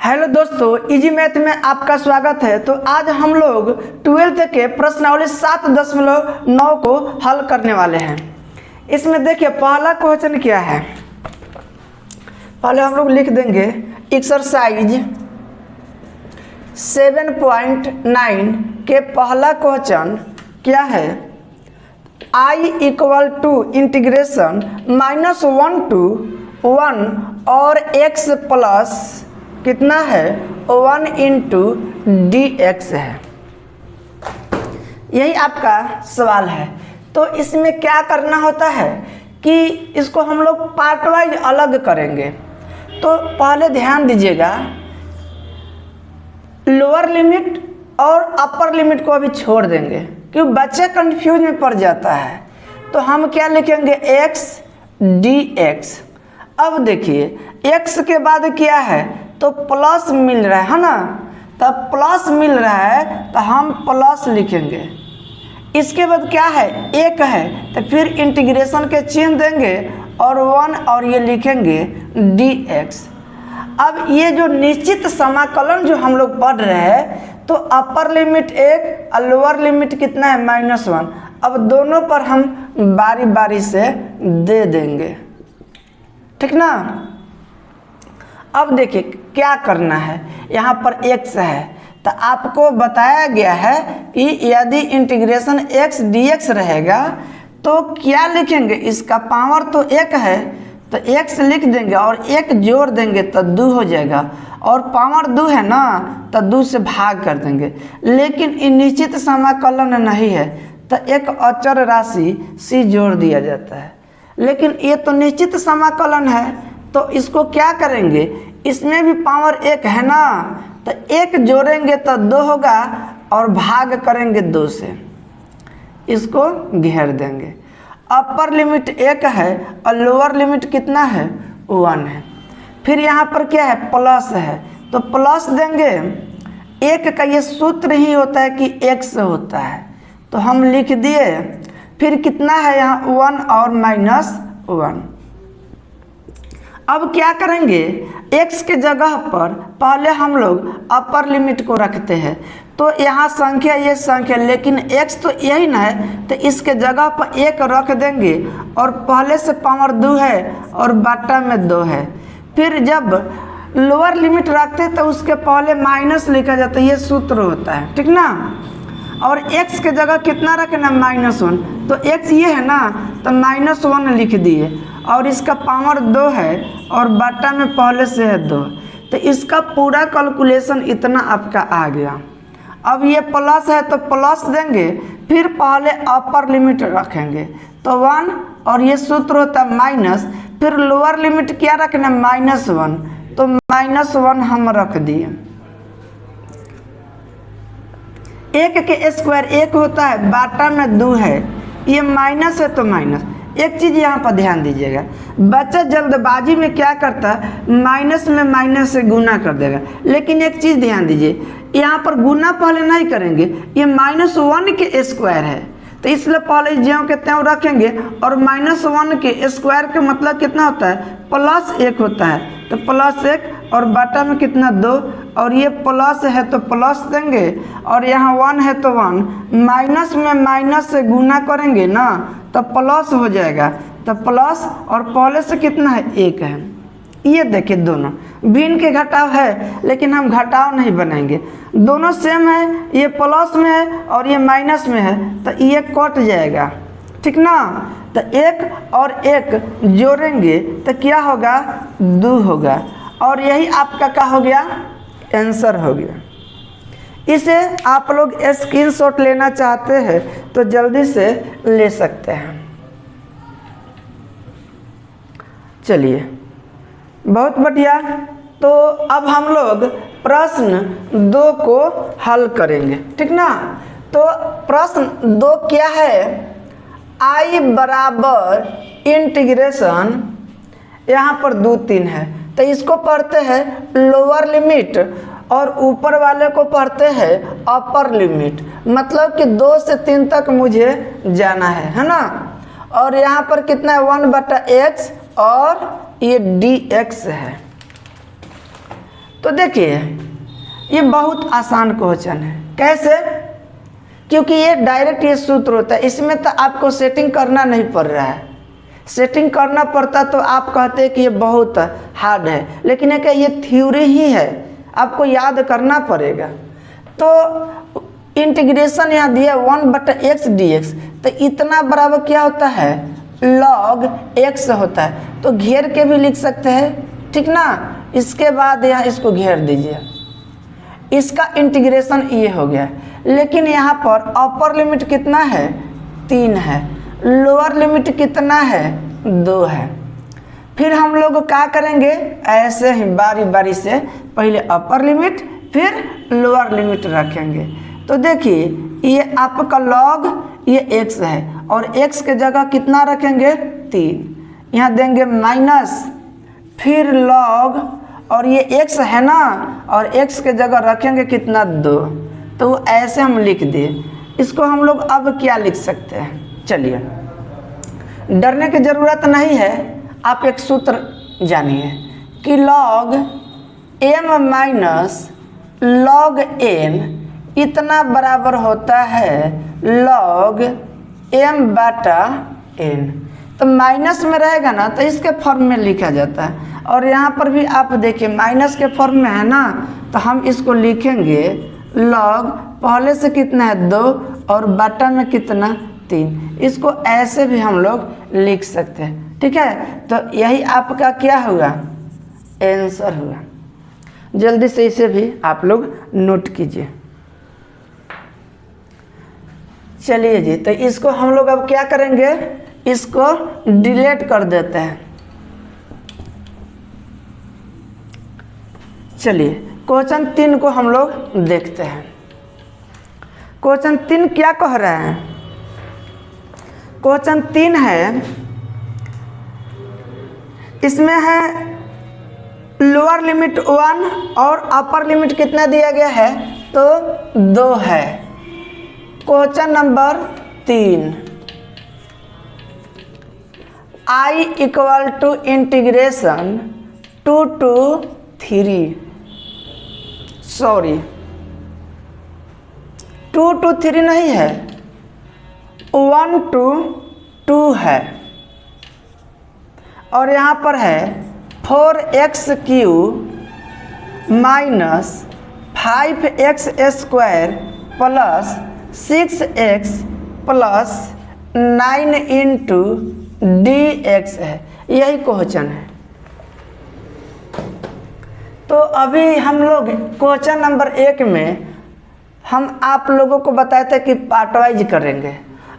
Hello दोस्तों, easy math में आपका स्वागत है। तो आज हम लोग 12th के प्रश्नावली 7.9 को हल करने वाले हैं। इसमें देखिए पहला क्वेश्चन क्या है। पहले हम लोग लिख देंगे एक्सरसाइज 7.9 के पहला क्वेश्चन क्या है। I equal to integration -1 to 1 और x प्लस कितना है 1 इंटू dx है। यही आपका सवाल है। तो इसमें क्या करना होता है कि इसको हम लोग पार्ट वाइज अलग करेंगे। तो पहले ध्यान दीजिएगा, लोअर लिमिट और अपर लिमिट को अभी छोड़ देंगे क्योंकि बच्चे कंफ्यूज में पड़ जाता है। तो हम क्या लिखेंगे x dx। अब देखिए x के बाद क्या है तो प्लस मिल रहा है ना, तब प्लस मिल रहा है तो हम प्लस लिखेंगे। इसके बाद क्या है एक है तो फिर इंटीग्रेशन के चिन्ह देंगे और 1 और ये लिखेंगे dx। अब ये जो निश्चित समाकलन जो हम लोग पढ़ रहे हैं तो अपर लिमिट 1 और लोअर लिमिट कितना है -1। अब दोनों पर हम बारी बारी से दे देंगे, ठीक ना। अब देखिए क्या करना है, यहाँ पर x है तो आपको बताया गया है कि यदि इंटीग्रेशन x dx रहेगा तो क्या लिखेंगे, इसका पावर तो 1 है तो x लिख देंगे और 1 जोड़ देंगे तो 2 हो जाएगा और पावर 2 है ना तो 2 से भाग कर देंगे। लेकिन ये निश्चित समाकलन नहीं है तो एक अचर राशि c जोड़ दिया जाता है। लेकिन ये तो निश्चित समाकलन है तो इसको क्या करेंगे, इसमें भी पावर 1 है ना तो 1 जोड़ेंगे तो 2 होगा और भाग करेंगे 2 से, इसको घेर देंगे। अपर लिमिट 1 है और लोअर लिमिट कितना है 1 है। फिर यहाँ पर क्या है प्लस है तो प्लस देंगे। 1 का ये सूत्र ही होता है कि x होता है तो हम लिख दिए। फिर कितना है यहाँ 1 और -1। अब क्या करेंगे, x के जगह पर पहले हम लोग अपर लिमिट को रखते हैं तो यहाँ संख्या ये संख्या, लेकिन x तो यही ना है तो इसके जगह पर 1 रख देंगे और पहले से पावर 2 है और बाटा में 2 है। फिर जब लोअर लिमिट रखते हैं तो उसके पहले माइनस लिखा जाता है, ये सूत्र होता है, ठीक ना। और x के जगह कितना रखना -1 तो x ये है ना तो -1 लिख दिए और इसका पावर 2 है और बाटा में पहले से है 2 तो इसका पूरा कैलकुलेशन इतना आपका आ गया। अब ये प्लस है तो प्लस देंगे, फिर पहले अपर लिमिट रखेंगे तो 1 और ये सूत्र होता है माइनस। फिर लोअर लिमिट क्या रखना -1 तो -1 हम रख दिए। 1 के स्क्वायर 1 होता है, बाटा में 2 है, ये माइनस है तो माइनस। एक चीज़ यहाँ पर ध्यान दीजिएगा, बच्चा जल्दबाजी में क्या करता है माइनस में माइनस से गुना कर देगा। लेकिन एक चीज़ ध्यान दीजिए, यहाँ पर गुना पहले नहीं करेंगे, ये -1 के स्क्वायर है तो इसलिए पहले ज्यों के त्यों रखेंगे और -1 के स्क्वायर का मतलब कितना होता है +1 होता है तो +1 और बाटा में कितना 2 और ये प्लस है तो प्लस देंगे और यहाँ 1 है तो 1, माइनस में माइनस से गुना करेंगे ना तो प्लस हो जाएगा तो प्लस और पहले से कितना है 1 है। ये देखिए दोनों भिन्न के घटाव है लेकिन हम घटाव नहीं बनाएंगे, दोनों सेम है, ये प्लस में है और ये माइनस में है तो ये कट जाएगा, ठीक ना। तो 1 और 1 जोड़ेंगे तो क्या होगा 2 होगा और यही आपका क्या हो गया आंसर हो गया। इसे आप लोग स्क्रीनशॉट लेना चाहते हैं तो जल्दी से ले सकते हैं। चलिए बहुत बढ़िया। तो अब हम लोग प्रश्न 2 को हल करेंगे, ठीक ना। तो प्रश्न 2 क्या है, I बराबर इंटीग्रेशन, यहाँ पर 2 3 है तो इसको पढ़ते हैं लोअर लिमिट और ऊपर वाले को पढ़ते हैं अपर लिमिट। मतलब कि 2 से 3 तक मुझे जाना है ना। और यहाँ पर कितना है 1/x और ये dx है। तो देखिए ये बहुत आसान क्वेश्चन है। कैसे? क्योंकि ये डायरेक्ट ये सूत्र होता है, इसमें तो आपको सेटिंग करना नहीं पड़ रहा है। सेटिंग करना पड़ता तो आप कहते कि ये बहुत हार्ड है, लेकिन ये थ्योरी ही है, आपको याद करना पड़ेगा। तो इंटीग्रेशन यहाँ दिया 1/x dx, तो इतना बराबर क्या होता है? log x होता है। तो घेर के भी लिख सकते हैं, ठीक ना। इसके बाद यहाँ इसको घेर दीजिए, इसका इंटीग्रेशन ये हो गया। लेकिन यहाँ पर अपर लिमिट कितना है? 3 है, लोअर लिमिट कितना है? 2 है। फिर हम लोग क्या करेंगे? ऐसे ही बारी बारी से पहले अपर लिमिट फिर लोअर लिमिट रखेंगे। तो देखिए ये आपका log ये x है और x के जगह कितना रखेंगे? 3। यहाँ देंगे माइनस, फिर log और ये x है ना, और x के जगह रखेंगे कितना? 2। तो ऐसे हम लिख दिए। इसको हम लोग अब क्या लिख सकते हैं? चलिए, डरने की ज़रूरत नहीं है, आप एक सूत्र जानिए कि log m minus log n इतना बराबर होता है log m/n। तो माइनस में रहेगा ना तो इसके फॉर्म में लिखा जाता है, और यहाँ पर भी आप देखिए माइनस के फॉर्म में है ना, तो हम इसको लिखेंगे log पहले से कितना है? 2 और बटा में कितना? 3। इसको ऐसे भी हम लोग लिख सकते हैं, ठीक है। तो यही आपका क्या हुआ? आंसर हुआ। जल्दी से इसे भी आप लोग नोट कीजिए। चलिए जी, तो इसको हम लोग अब क्या करेंगे? इसको डिलीट कर देते हैं। चलिए क्वेश्चन 3 को हम लोग देखते हैं। क्वेश्चन 3 क्या कह रहा है? क्वेश्चन 3 है, इसमें है लोअर लिमिट 1 और अपर लिमिट कितना दिया गया है? तो 2 है। Question number 3, I equal to integration 2 to 3, sorry 2 to 3 नहीं है, 1 to 2 है। और यहाँ पर है 4x³ minus 5x² plus 6x plus 9 into dx है। यही क्वेश्चन है। तो अभी हम लोग क्वेश्चन नंबर 1 में हम आप लोगों को बताए थे कि पार्ट वाइज करेंगे,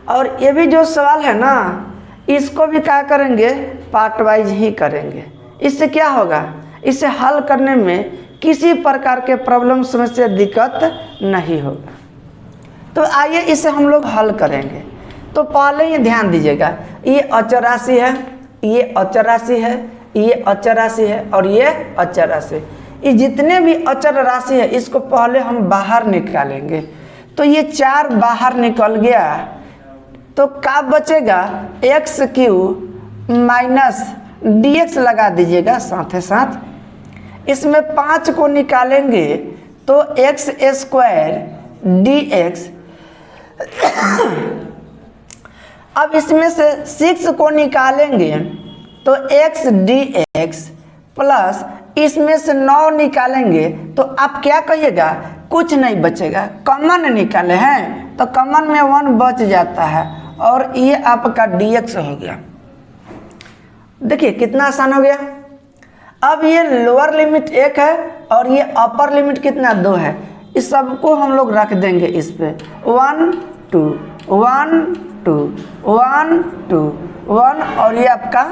और ये भी जो सवाल है ना, इसको भी क्या करेंगे? पार्ट वाइज ही करेंगे। इससे क्या होगा? इसे हल करने में किसी प्रकार के प्रॉब्लम समस्या दिक्कत नहीं होगा। तो आइए इसे हम लोग हल करेंगे। तो पहले ये ध्यान दीजिएगा, ये अचर राशि है, ये अचर राशि है, ये अचर राशि है और ये अचर राशि। ये जितने भी अचर राशि है इसको पहले हम बाहर निकालेंगे। तो ये 4 बाहर निकल गया, तो क्या बचेगा? x³ माइनस dx लगा दीजिएगा साथ ही साथ। इसमें 5 को निकालेंगे तो x² dx। अब इसमें से 6 को निकालेंगे तो x dx प्लस इसमें से 9 निकालेंगे तो आप क्या कहिएगा? कुछ नहीं बचेगा। कॉमन निकाले हैं तो कॉमन में 1 बच जाता है, और ये आपका dx हो गया। देखिए कितना आसान हो गया। अब ये लोअर लिमिट 1 है और ये अपर लिमिट कितना? 2 है। इस सबको हम लोग रख देंगे इस पे 1 2 1 2 1 2 1, और ये आपका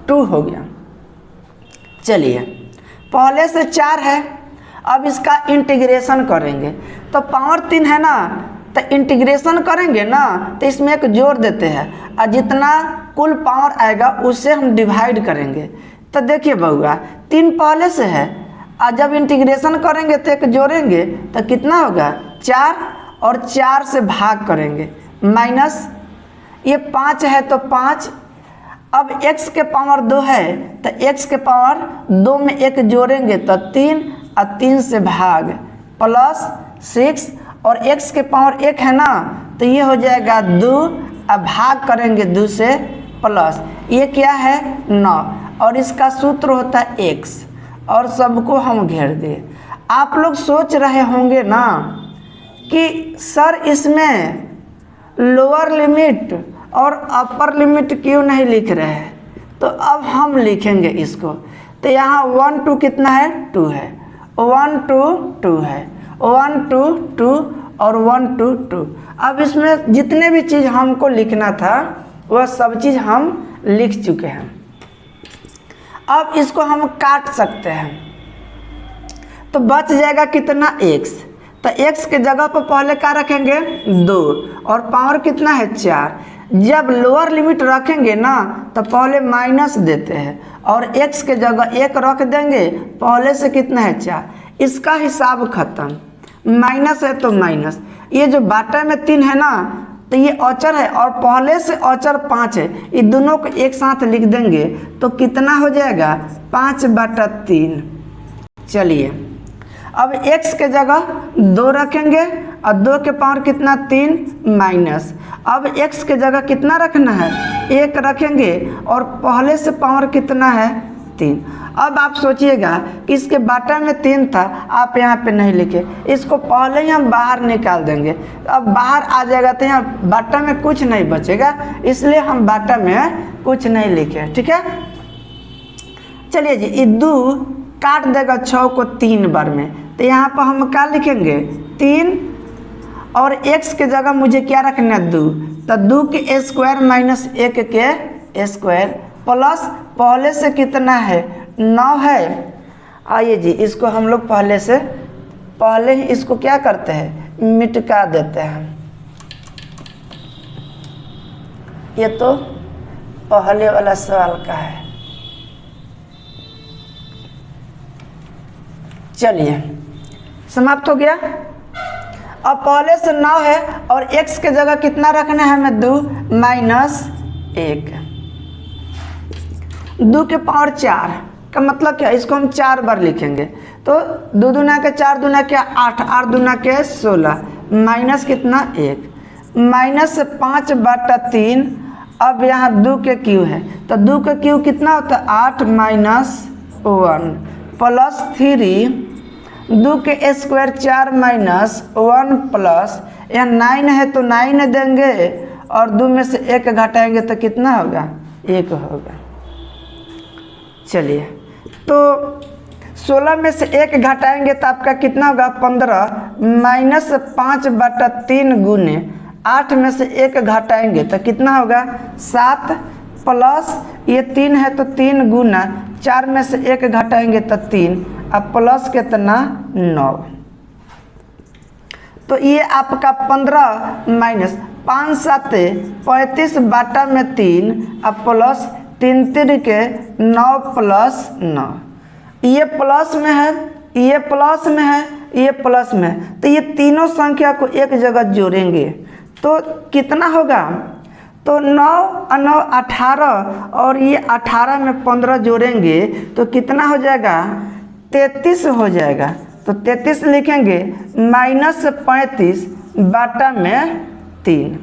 2 हो गया। चलिए पहले से 4 है, अब इसका इंटीग्रेशन करेंगे। तो पावर 3 है ना, तो इंटीग्रेशन करेंगे ना तो इसमें एक जोड़ देते हैं, और जितना कुल पावर आएगा उससे हम डिवाइड करेंगे। तो देखिए बउआ 3 पहले से है, और जब इंटीग्रेशन करेंगे तो एक जोड़ेंगे तो कितना होगा? 4, और 4 से भाग करेंगे माइनस ये 5 है तो 5। अब x के पावर 2 है तो x के पावर 2 में एक जोड़ेंगे तो 3, और 3 से भाग प्लस 6 और x के पावर 1 है ना, तो ये हो जाएगा 2 अब भाग करेंगे 2 से प्लस ये क्या है 9 और इसका सूत्र होता है x और सबको हम घेर दिए। आप लोग सोच रहे होंगे ना कि सर इसमें लोअर लिमिट और अपर लिमिट क्यों नहीं लिख रहे हैं, तो अब हम लिखेंगे इसको। तो यहाँ 1 2 कितना है 2 है, 1 2 2 है, 1 2 2 और 1 2 2। अब इसमें जितने भी चीज़ हमको लिखना था वह सब चीज़ हम लिख चुके हैं। अब इसको हम काट सकते हैं तो बच जाएगा कितना x, तो x के जगह पर पहले क्या रखेंगे 2 और पावर कितना है 4। जब लोअर लिमिट रखेंगे ना तो पहले माइनस देते हैं और x के जगह 1 रख देंगे, पहले से कितना है 4, इसका हिसाब खत्म। माइनस है तो माइनस, ये जो बाटा में 3 है ना तो ये औचर है और पहले से औचर 5 है, ये दोनों को एक साथ लिख देंगे तो कितना हो जाएगा 5/3। चलिए अब x के जगह 2 रखेंगे और 2 के पावर कितना 3 माइनस, अब x के जगह कितना रखना है 1 रखेंगे और पहले से पावर कितना है 3। अब आप सोचिएगा कि इसके बाटा में 3 था, आप यहाँ पे नहीं लिखे, इसको पहले ही हम बाहर निकाल देंगे। अब बाहर आ जाएगा तो यहाँ बाटा में कुछ नहीं बचेगा, इसलिए हम बाटा में कुछ नहीं लिखे। ठीक है, चलिए जी, ये 2 काट देगा 6 को 3 बार में, तो यहाँ पर हम क्या लिखेंगे 3 और x के जगह मुझे क्या रखना है 2, तो 2 के स्क्वायर माइनस 1 के स्क्वायर प्लस पहले से कितना है 9 है। आइए जी, इसको हम लोग पहले ही इसको क्या करते हैं मिटका देते हैं। ये तो पहले वाला सवाल का है। चलिए समाप्त हो गया। अब पहले से 9 है और x के जगह कितना रखना है हमें 2 माइनस 1, 2 के पावर 4 का मतलब क्या, इसको हम 4 बार लिखेंगे तो 2 दूना के 4 दूना के 8, 8 दूना के 16 माइनस कितना 1 माइनस 5/3। अब यहाँ 2 के क्यू है तो 2 के क्यू कितना होता है 8 माइनस 1 प्लस 3, 2 के स्क्वायर 4 माइनस 1 प्लस यहाँ 9 है तो 9 देंगे और 2 में से 1 घटाएंगे तो कितना होगा 1 होगा। चलिए तो 16 में से 1 घटाएंगे तो आपका कितना होगा 15 माइनस 5/3 गुने 8 में से 1 घटाएंगे तो कितना होगा 7 प्लस ये 3 है तो 3 गुना 4 में से 1 घटाएंगे तो 3 अब प्लस कितना 9। तो ये आपका 15 माइनस 5 7 35 बाटा में 3 अब प्लस 3 3 के 9 प्लस 9। ये प्लस में है, ये प्लस में है, ये प्लस में है, तो ये तीनों संख्या को एक जगह जोड़ेंगे तो कितना होगा, तो 9 और 9 18 और ये 18 में 15 जोड़ेंगे तो कितना हो जाएगा 33 हो जाएगा। तो 33 लिखेंगे माइनस 35 बाटा में 3।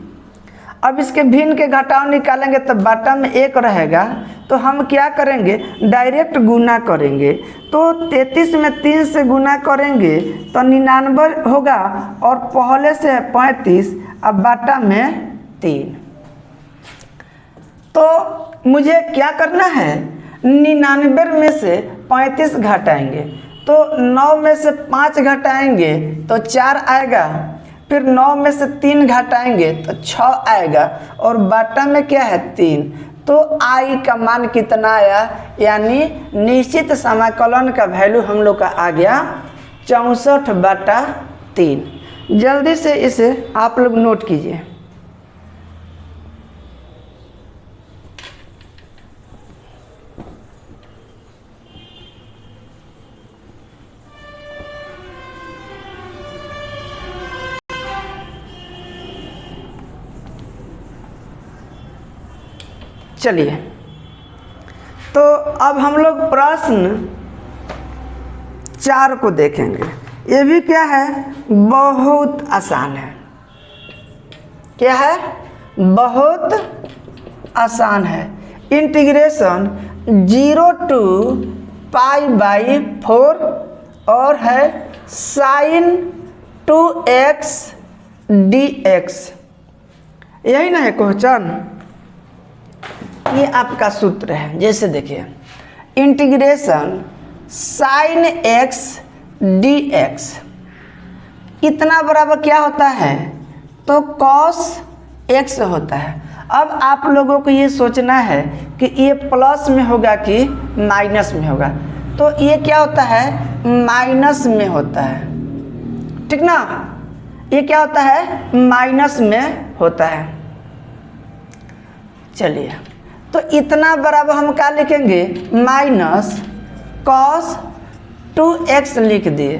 अब इसके भिन्न के घटाव निकालेंगे तो बाटा में 1 रहेगा तो हम क्या करेंगे डायरेक्ट गुना करेंगे। तो 33 में 3 से गुना करेंगे तो 99 होगा और पहले से 35 अब बाटा में 3। तो मुझे क्या करना है 99 में से 35 घटाएंगे तो 9 में से 5 घटाएंगे तो 4 आएगा, फिर 9 में से 3 घटाएंगे तो 6 आएगा और बाटा में क्या है 3। तो आई का मान कितना आया, यानी निश्चित समाकलन का वैल्यू हम लोग का आ गया 64/3। जल्दी से इसे आप लोग नोट कीजिए। चलिए तो अब हम लोग प्रश्न 4 को देखेंगे। ये भी क्या है, बहुत आसान है। क्या है, बहुत आसान है। इंटीग्रेशन 0 टू π/4 और है sin 2x dx। यही ना है क्वेश्चन, ये आपका सूत्र है। जैसे देखिए इंटीग्रेशन sin x dx इतना बराबर क्या होता है, तो cos x होता है। अब आप लोगों को ये सोचना है कि ये प्लस में होगा कि माइनस में होगा, तो ये क्या होता है, माइनस में होता है, ठीक ना। ये क्या होता है, माइनस में होता है। चलिए, तो इतना बराबर हम क्या लिखेंगे, माइनस cos 2x लिख दिए।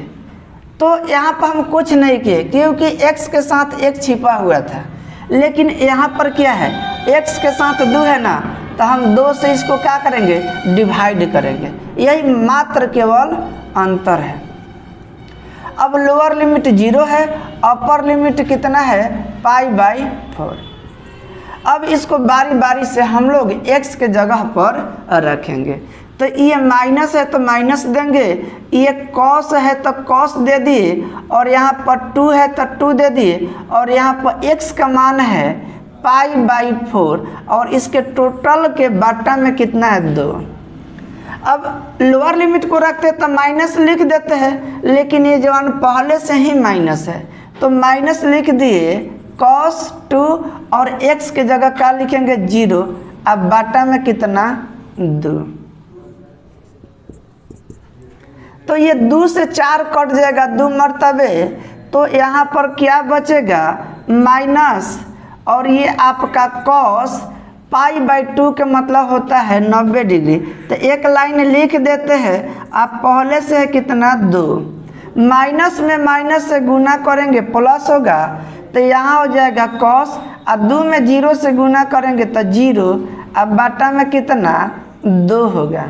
तो यहाँ पर हम कुछ नहीं किए क्योंकि x के साथ एक छिपा हुआ था, लेकिन यहाँ पर क्या है, x के साथ 2 है ना, तो हम 2 से इसको क्या करेंगे, डिवाइड करेंगे। यही मात्र केवल अंतर है। अब लोअर लिमिट 0 है, अपर लिमिट कितना है, π/4। अब इसको बारी बारी से हम लोग x के जगह पर रखेंगे। तो ये माइनस है तो माइनस देंगे, ये कॉस है तो कॉस दे दिए, और यहाँ पर 2 है तो 2 दे दिए, और यहाँ पर x का मान है π/4 और इसके टोटल के बाटा में कितना है, 2। अब लोअर लिमिट को रखते तो माइनस लिख देते हैं, लेकिन ये जवान पहले से ही माइनस है तो माइनस लिख दिए cos 2 और x के जगह क्या लिखेंगे, 0। अब बाटा में कितना, 2। तो ये 2 से 4 कट जाएगा 2 मरतबे, तो यहाँ पर क्या बचेगा, माइनस, और ये आपका cos π/2 के मतलब होता है 90 डिग्री। तो एक लाइन लिख देते हैं। आप पहले से है कितना, 2, माइनस में माइनस से गुना करेंगे प्लस होगा, तो यहाँ हो जाएगा cos, और 2 में 0 से गुना करेंगे तो 0। अब बाटा में कितना, 2 होगा।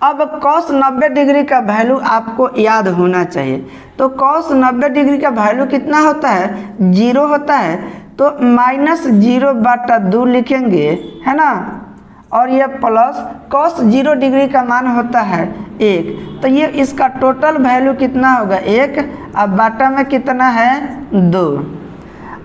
अब cos 90 डिग्री का वैल्यू आपको याद होना चाहिए। तो cos 90 डिग्री का वैल्यू कितना होता है, 0 होता है। तो -0/2 लिखेंगे, है ना, और ये प्लस cos 0 डिग्री का मान होता है 1। तो ये इसका टोटल वैल्यू कितना होगा, 1। अब बाटा में कितना है, 2।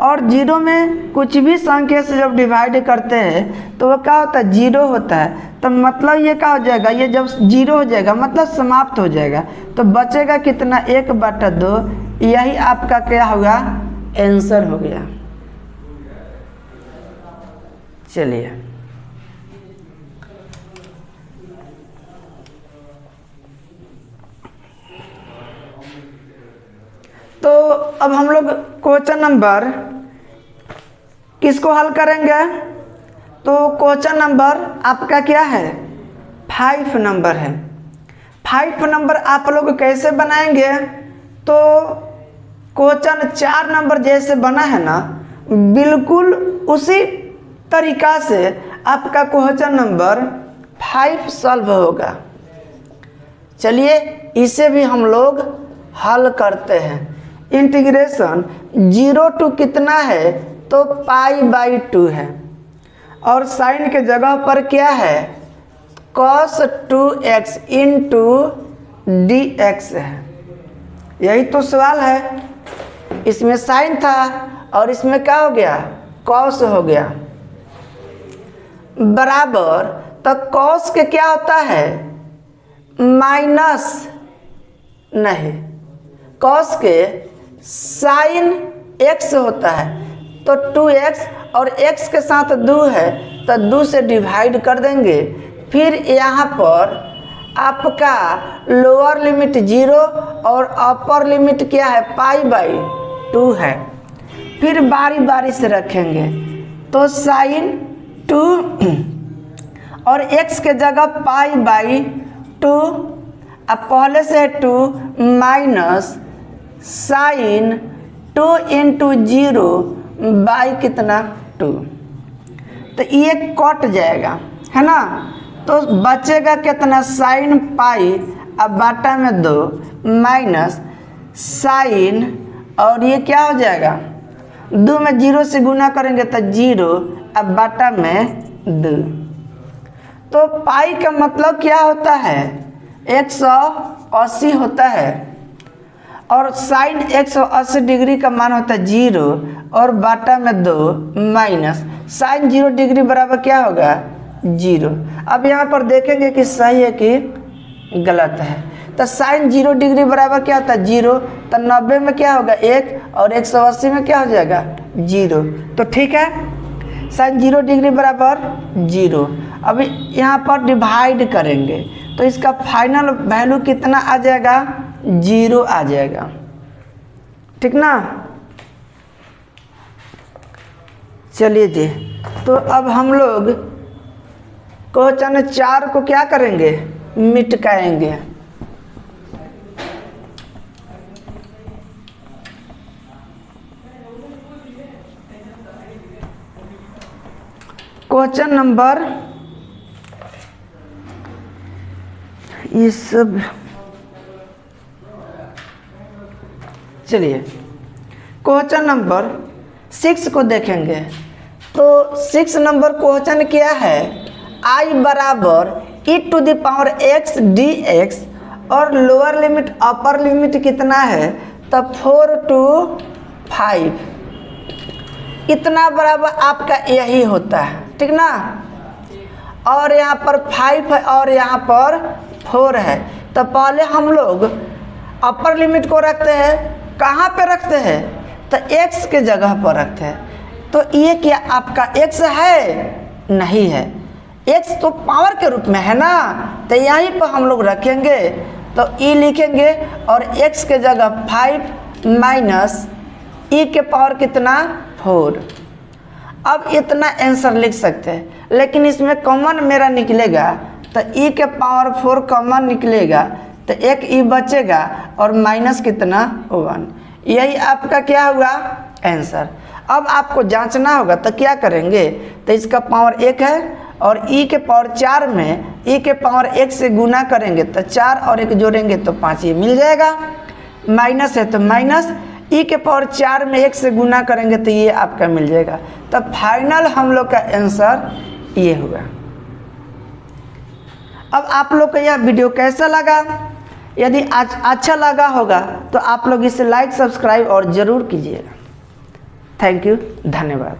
और 0 में कुछ भी संख्या से जब डिवाइड करते हैं तो वो क्या होता है, 0 होता है। तो मतलब ये क्या हो जाएगा, ये जब 0 हो जाएगा मतलब समाप्त हो जाएगा। तो बचेगा कितना, 1/2। यही आपका क्या होगा, आंसर हो गया। चलिए, तो अब हम लोग क्वेश्चन नंबर किसको हल करेंगे, तो क्वेश्चन नंबर आपका क्या है, 5 नंबर है। 5 नंबर आप लोग कैसे बनाएंगे, तो क्वेश्चन 4 नंबर जैसे बना है ना, बिल्कुल उसी तरीका से आपका क्वेश्चन नंबर 5 सॉल्व होगा। चलिए इसे भी हम लोग हल करते हैं। इंटीग्रेशन 0 टू कितना है, तो π/2 है, और साइन के जगह पर क्या है, cos 2x इंटू dx है। यही तो सवाल है। इसमें साइन था और इसमें क्या हो गया, cos हो गया, बराबर। तो cos के क्या होता है, माइनस, नहीं, cos के साइन x होता है। तो 2x और x के साथ 2 है तो 2 से डिवाइड कर देंगे। फिर यहाँ पर आपका लोअर लिमिट 0 और अपर लिमिट क्या है, π/2 है। फिर बारी बारी से रखेंगे। तो साइन 2 और x के जगह π/2, अब पहले से 2 माइनस साइन 2 इंटू 0 बाई कितना, 2। तो ये कट जाएगा, है ना। तो बचेगा कितना, साइन पाई, अब बाटा में 2 माइनस साइन, और ये क्या हो जाएगा 2 में 0 से गुना करेंगे तो 0, अब बाटा में 2। तो पाई का मतलब क्या होता है 180 होता है, और साइन 180 डिग्री का मान होता है 0, और बाटा में 2 माइनस साइन 0 डिग्री बराबर क्या होगा 0। अब यहाँ पर देखेंगे कि सही है कि गलत है। तो साइन 0 डिग्री बराबर क्या होता है 0, तो 90 में क्या होगा 1, और 180 में क्या हो जाएगा 0। तो ठीक है, साइन 0 डिग्री बराबर 0। अब यहाँ पर डिवाइड करेंगे तो इसका फाइनल वैल्यू कितना आ जाएगा 0 आ जाएगा, ठीक ना। चलिए जी, तो अब हम लोग क्वेश्चन 4 को क्या करेंगे मिटाएंगे। क्वेश्चन नंबर ये सब, चलिए क्वेश्चन नंबर 6 को देखेंगे। तो 6 नंबर क्वेश्चन क्या है, I बराबर e⁻x dx और लोअर लिमिट अपर लिमिट कितना है, तब 4 to 5, इतना बराबर आपका यही होता है, ठीक ना। और यहाँ पर 5 है और यहाँ पर 4 है, तो पहले हम लोग अपर लिमिट को रखते हैं, कहाँ पे रखते हैं, तो x के जगह पर रखते हैं। तो ये क्या आपका x है, नहीं है, x तो पावर के रूप में है ना, तो यहीं पर हम लोग रखेंगे, तो e लिखेंगे और x के जगह 5 माइनस e के पावर कितना 4। अब इतना आंसर लिख सकते हैं, लेकिन इसमें कॉमन मेरा निकलेगा, तो e के पावर 4 कॉमन निकलेगा, तो एक e बचेगा और माइनस कितना 1, यही आपका क्या हुआ आंसर। अब आपको जांचना होगा, तो क्या करेंगे, तो इसका पावर 1 है और e के पावर 4 में e के पावर 1 से गुना करेंगे तो 4 और 1 जोड़ेंगे तो 5, ये मिल जाएगा। माइनस है तो माइनस, e के पावर 4 में 1 से गुना करेंगे तो ये आपका मिल जाएगा। तो फाइनल हम लोग का आंसर ये हुआ। अब आप लोग का यह वीडियो कैसा लगा, यदि अच्छा लगा होगा तो आप लोग इसे लाइक सब्सक्राइब और ज़रूर कीजिएगा। थैंक यू, धन्यवाद।